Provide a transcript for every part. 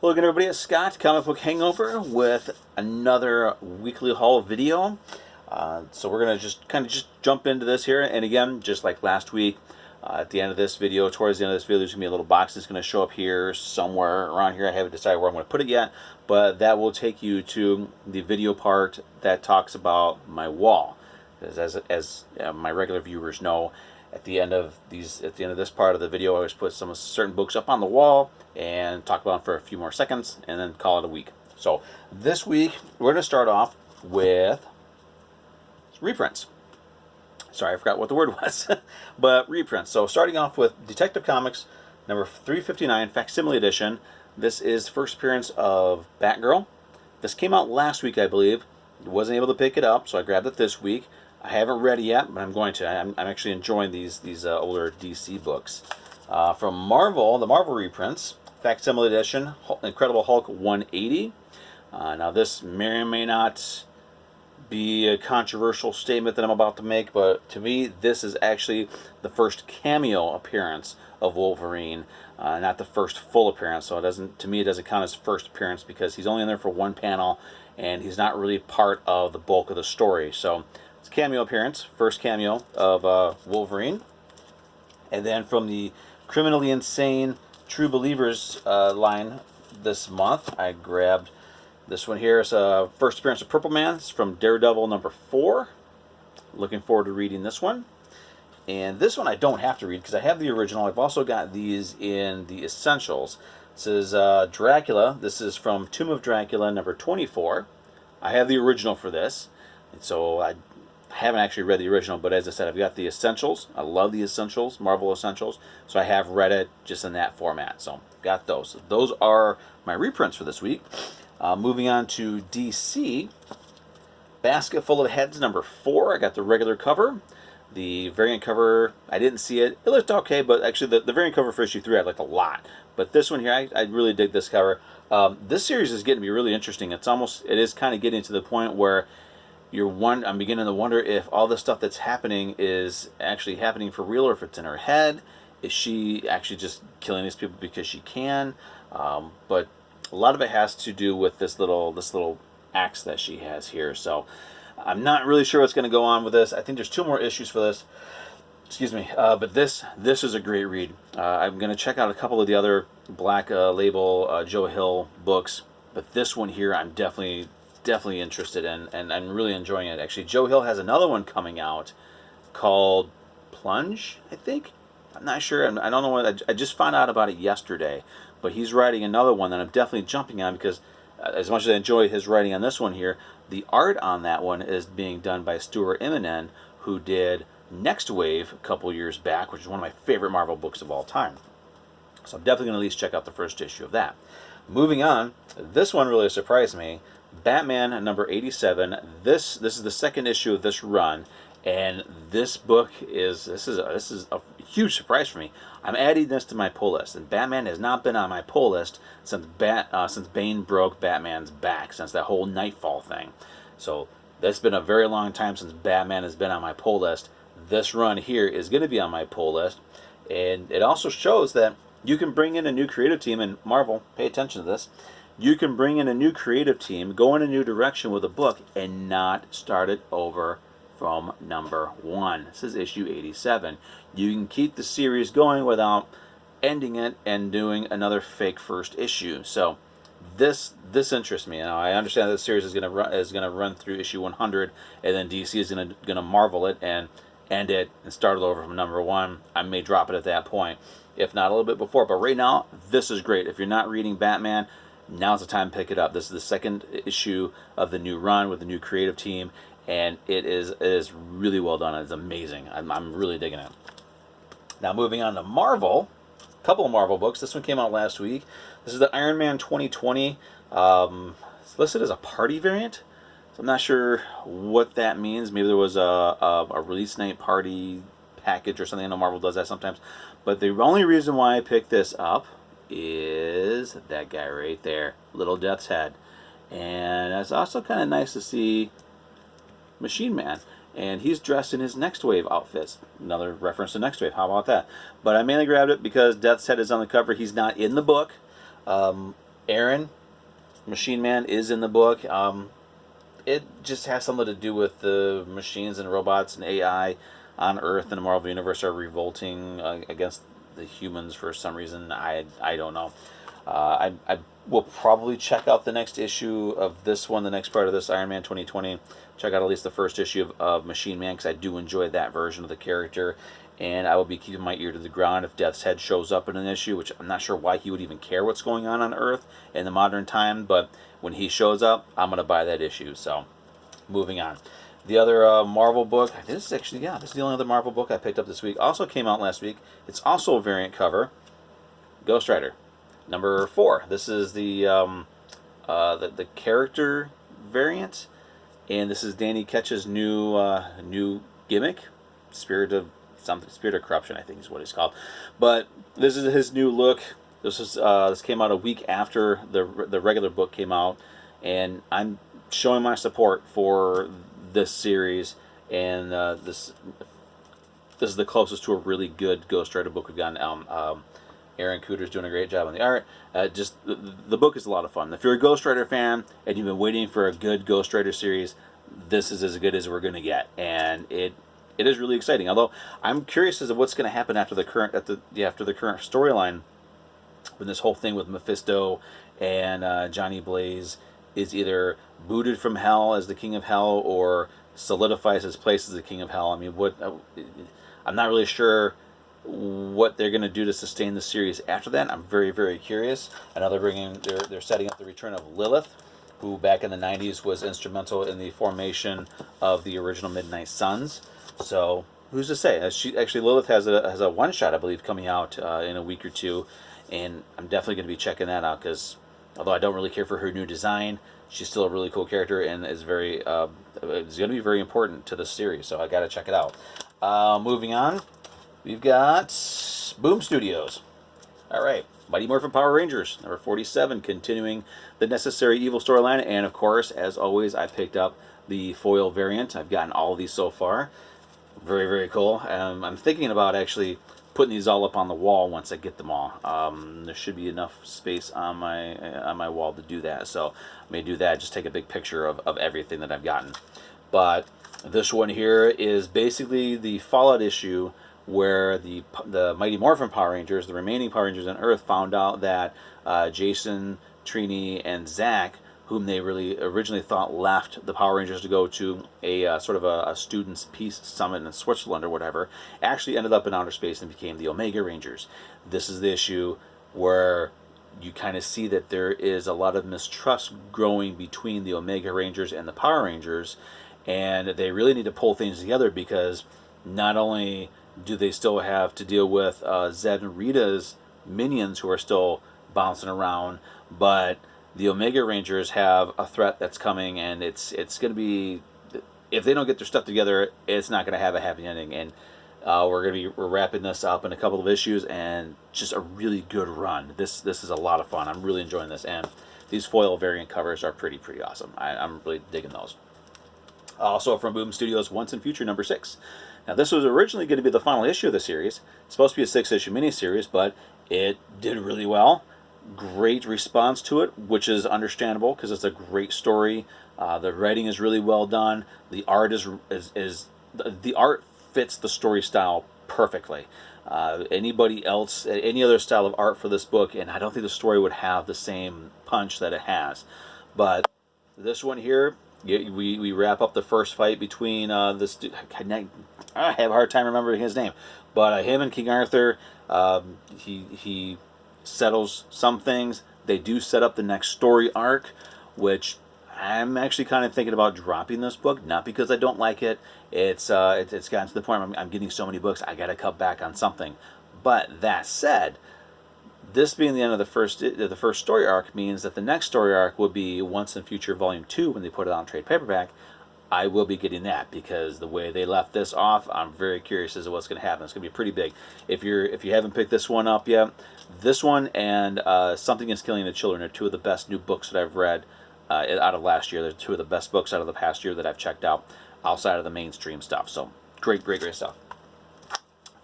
Hello again, everybody. It's Scott, Comic Book Hangover, with another weekly haul video. So we're going to just jump into this here. And again, just like last week, at the end of this video, towards the end of this video, there's going to be a little box that's going to show up here somewhere around here. I haven't decided where I'm going to put it yet, but that will take you to the video part that talks about my wall. Because as my regular viewers know, at the end of this part of the video, I always put some certain books up on the wall and talk about them for a few more seconds and then call it a week. So this week we're going to start off with reprints. Sorry, I forgot what the word was, but reprints. So starting off with Detective Comics number 359 Facsimile Edition. This is first appearance of Batgirl. This came out last week, I believe. Wasn't able to pick it up, so I grabbed it this week. I haven't read it yet, but I'm going to. I'm actually enjoying these older DC books. From Marvel, the Marvel reprints, Facsimile Edition, Incredible Hulk 180. Now this may or may not be a controversial statement that I'm about to make, but to me this is actually the first cameo appearance of Wolverine, not the first full appearance. So to me it doesn't count as first appearance because he's only in there for one panel and he's not really part of the bulk of the story. So it's a cameo appearance, first cameo of Wolverine. And then from the Criminally Insane True Believers line this month, I grabbed this one here. It's a first appearance of Purple Man. It's from Daredevil number 4. Looking forward to reading this one. And this one I don't have to read because I have the original. I've also got these in the Essentials. This is Dracula. This is from Tomb of Dracula number 24. I have the original for this. And so I haven't actually read the original, but as I said, I've got the Essentials. I love the Essentials, Marvel Essentials. So I have read it just in that format. So got those. Those are my reprints for this week. Moving on to DC, Basket Full of Heads number 4. I got the regular cover. The variant cover, I didn't see it. It looked okay, but actually the variant cover for issue 3 I liked a lot. But this one here, I really dig this cover. This series is getting to be really interesting. It is kind of getting to the point where I'm beginning to wonder if all the stuff that's happening is actually happening for real or if it's in her head. Is she actually just killing these people because she can? But a lot of it has to do with this little axe that she has here. So I'm not really sure what's going to go on with this. I think there's 2 more issues for this. Excuse me. But this is a great read. I'm going to check out a couple of the other Black Label Joe Hill books, but this one here I'm definitely interested in, and I'm really enjoying it. Actually, Joe Hill has another one coming out called Plunge, I think. I'm not sure. I don't know what. I just found out about it yesterday. But he's writing another one that I'm definitely jumping on because as much as I enjoy his writing on this one here, the art on that one is being done by Stuart Immonen, who did Next Wave a couple years back, which is one of my favorite Marvel books of all time. So I'm definitely going to at least check out the first issue of that. Moving on, this one really surprised me. Batman number 87. This is the second issue of this run, and this book is a huge surprise for me. I'm adding this to my pull list, and Batman has not been on my pull list since Bane broke Batman's back, since that whole Nightfall thing. So that's been a very long time since Batman has been on my pull list. This run here is going to be on my pull list, and it also shows that you can bring in a new creative team, and Marvel, pay attention to this. You can bring in a new creative team, go in a new direction with a book, and not start it over from number 1. This is issue 87. You can keep the series going without ending it and doing another fake first issue. So this interests me. Now I understand that the series is going to run through issue 100, and then DC is going to Marvel it and end it and start it over from number 1. I may drop it at that point, if not a little bit before. But right now, this is great. If you're not reading Batman, now's the time to pick it up. This is the second issue of the new run with the new creative team, and it is really well done. It's amazing. I'm really digging it. Now moving on to Marvel, a couple of Marvel books. This one came out last week. This is the Iron Man 2020. It's listed as a party variant, so I'm not sure what that means. Maybe there was a release night party package or something. I know Marvel does that sometimes. But the only reason why I picked this up is that guy right there, Little Death's Head. And it's also kind of nice to see Machine Man. And he's dressed in his Next Wave outfits. Another reference to Next Wave. How about that? But I mainly grabbed it because Death's Head is on the cover. He's not in the book. Aaron, Machine Man, is in the book. It just has something to do with the machines and robots and AI on Earth and the Marvel Universe are revolting against the humans for some reason. I don't know. I will probably check out the next issue of this one, the next part of this Iron Man 2020. Check out at least the first issue of Machine Man, because I do enjoy that version of the character. And I will be keeping my ear to the ground if Death's Head shows up in an issue, which I'm not sure why he would even care what's going on Earth in the modern time. But when he shows up, I'm going to buy that issue. So, moving on. The other Marvel book, this is the only other Marvel book I picked up this week. Also came out last week. It's also a variant cover. Ghost Rider, number 4. This is the character variant, and this is Danny Ketch's new gimmick, Spirit of Corruption, I think is what he's called. But this is his new look. This came out a week after the regular book came out, and I'm showing my support for this series. And this is the closest to a really good Ghost Rider book we've gotten. Aaron Cooter's doing a great job on the art. The book is a lot of fun. If you're a Ghost Rider fan and you've been waiting for a good Ghost Rider series, this is as good as we're going to get, and it is really exciting. Although I'm curious as to what's going to happen after the current storyline, when this whole thing with Mephisto and Johnny Blaze is either booted from Hell as the King of Hell or solidifies his place as the King of Hell. I mean, I'm not really sure what they're going to do to sustain the series after that. I'm very, very curious. I know they're setting up the return of Lilith, who back in the 90s was instrumental in the formation of the original Midnight Suns. So who's to say? Lilith has a one shot, I believe, coming out in a week or two, and I'm definitely going to be checking that out, because although I don't really care for her new design, she's still a really cool character and is it's going to be very important to the series. So I got to check it out. Moving on, we've got Boom Studios. All right, Mighty Morphin Power Rangers number 47, continuing the Necessary Evil storyline, and of course, as always, I picked up the foil variant. I've gotten all of these so far. Very, very cool. I'm thinking about actually putting these all up on the wall once I get them all. There should be enough space on my wall to do that, so I may do that. Just take a big picture of everything that I've gotten. But this one here is basically the Fallout issue where the Mighty Morphin Power Rangers, the remaining Power Rangers on Earth, found out that Jason, Trini, and Zach, whom they really originally thought left the Power Rangers to go to a sort of a students' peace summit in Switzerland or whatever, actually ended up in outer space and became the Omega Rangers. This is the issue where you kind of see that there is a lot of mistrust growing between the Omega Rangers and the Power Rangers, and they really need to pull things together, because not only do they still have to deal with Zed and Rita's minions who are still bouncing around, but the Omega Rangers have a threat that's coming, and it's going to be, if they don't get their stuff together, it's not going to have a happy ending. And we're wrapping this up in a couple of issues, and just a really good run. This is a lot of fun. I'm really enjoying this, and these foil variant covers are pretty awesome. I'm really digging those. Also from Boom Studios, Once and Future number 6. Now, this was originally going to be the final issue of the series. It's supposed to be a 6-issue miniseries, but it did really well. Great response to it, which is understandable because it's a great story. The writing is really well done. The art the art fits the story style perfectly. Any other style of art for this book, and I don't think the story would have the same punch that it has. But this one here, we wrap up the first fight between this. I have a hard time remembering his name, but him and King Arthur. He settles some things. They do set up the next story arc, which I'm actually kind of thinking about dropping this book. Not because I don't like it. It's gotten to the point where I'm getting so many books, I got to cut back on something. But that said, this being the end of the first story arc means that the next story arc will be Once and Future Volume 2 when they put it on trade paperback. I will be getting that, because the way they left this off, I'm very curious as to what's going to happen. It's going to be pretty big. If you haven't picked this one up yet, this one and Something is Killing the Children are two of the best new books that I've read out of last year. They're two of the best books out of the past year that I've checked out outside of the mainstream stuff. So great stuff.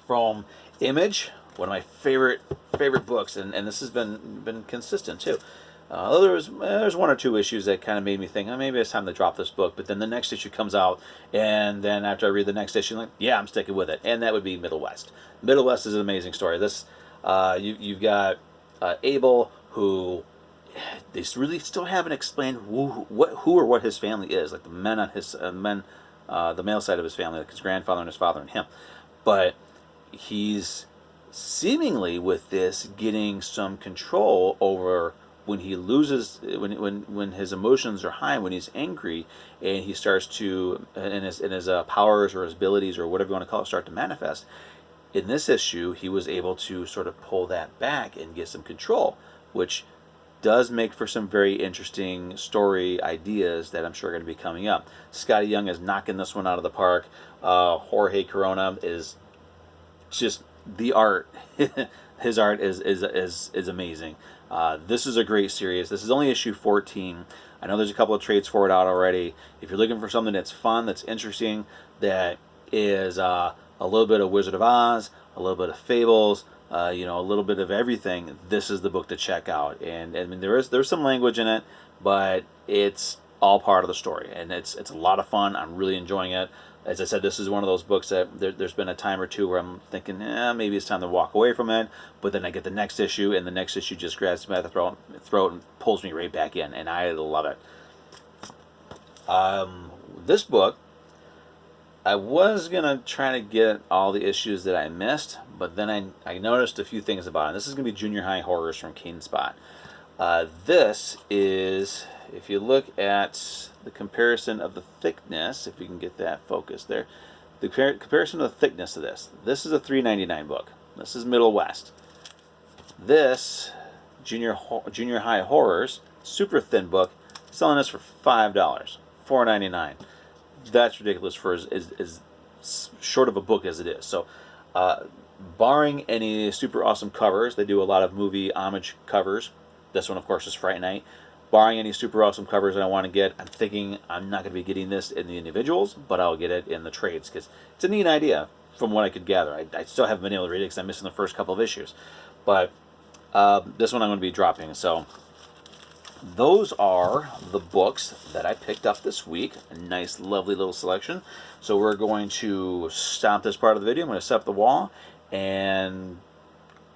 From Image, one of my favorite books, and this has been consistent too. There's one or two issues that kind of made me think, oh, maybe it's time to drop this book. But then the next issue comes out, and then after I read the next issue, I'm like, yeah, I'm sticking with it. And that would be Middle West. Middle West is an amazing story. You've got Abel, who they really still haven't explained who or what his family is, like the men on his the male side of his family, like his grandfather and his father and him. But he's seemingly with this getting some control over when he loses, when his emotions are high, when he's angry, and he starts to, and his powers or his abilities or whatever you want to call it start to manifest. In this issue, he was able to sort of pull that back and get some control, which does make for some very interesting story ideas that I'm sure are going to be coming up. Scotty Young is knocking this one out of the park. Jorge Corona is just the art. His art is amazing. This is a great series. This is only issue 14. I know there's a couple of trades for it out already. If you're looking for something that's fun, that's interesting, that is a little bit of Wizard of Oz, a little bit of Fables, a little bit of everything, this is the book to check out. And I mean, there's some language in it, but it's all part of the story, and it's a lot of fun. I'm really enjoying it. As I said, this is one of those books that there's been a time or two where I'm thinking, maybe it's time to walk away from it. But then I get the next issue, and the next issue just grabs me by the throat and pulls me right back in, and I love it. This book, I was going to try to get all the issues that I missed, but then I noticed a few things about it. This is going to be Junior High Horrors from Cane Spot. This is, if you look at the comparison of the thickness, if you can get that focused there, the comparison of the thickness of this. This is a $3.99 book. This is Middle West. This, Junior High Horrors, super thin book, selling this for $5, $4.99. That's ridiculous for as short of a book as it is. So, barring any super awesome covers, they do a lot of movie homage covers. This one, of course, is Fright Night. Barring any super awesome covers that I want to get, I'm thinking I'm not going to be getting this in the individuals, but I'll get it in the trades, because it's a neat idea from what I could gather. I still haven't been able to read it because I'm missing the first couple of issues. But this one I'm going to be dropping. So those are the books that I picked up this week. A nice, lovely little selection. So we're going to stop this part of the video. I'm going to set up the wall and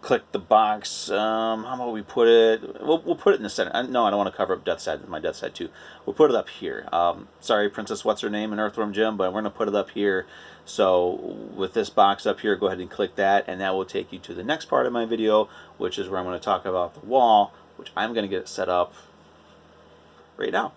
click the box. How about we put it? We'll put it in the center. No, I don't want to cover up my Death Side too. We'll put it up here. Sorry, Princess What's Her Name and Earthworm Jim, but we're going to put it up here. So with this box up here, go ahead and click that, and that will take you to the next part of my video, which is where I'm going to talk about the wall, which I'm going to get it set up right now.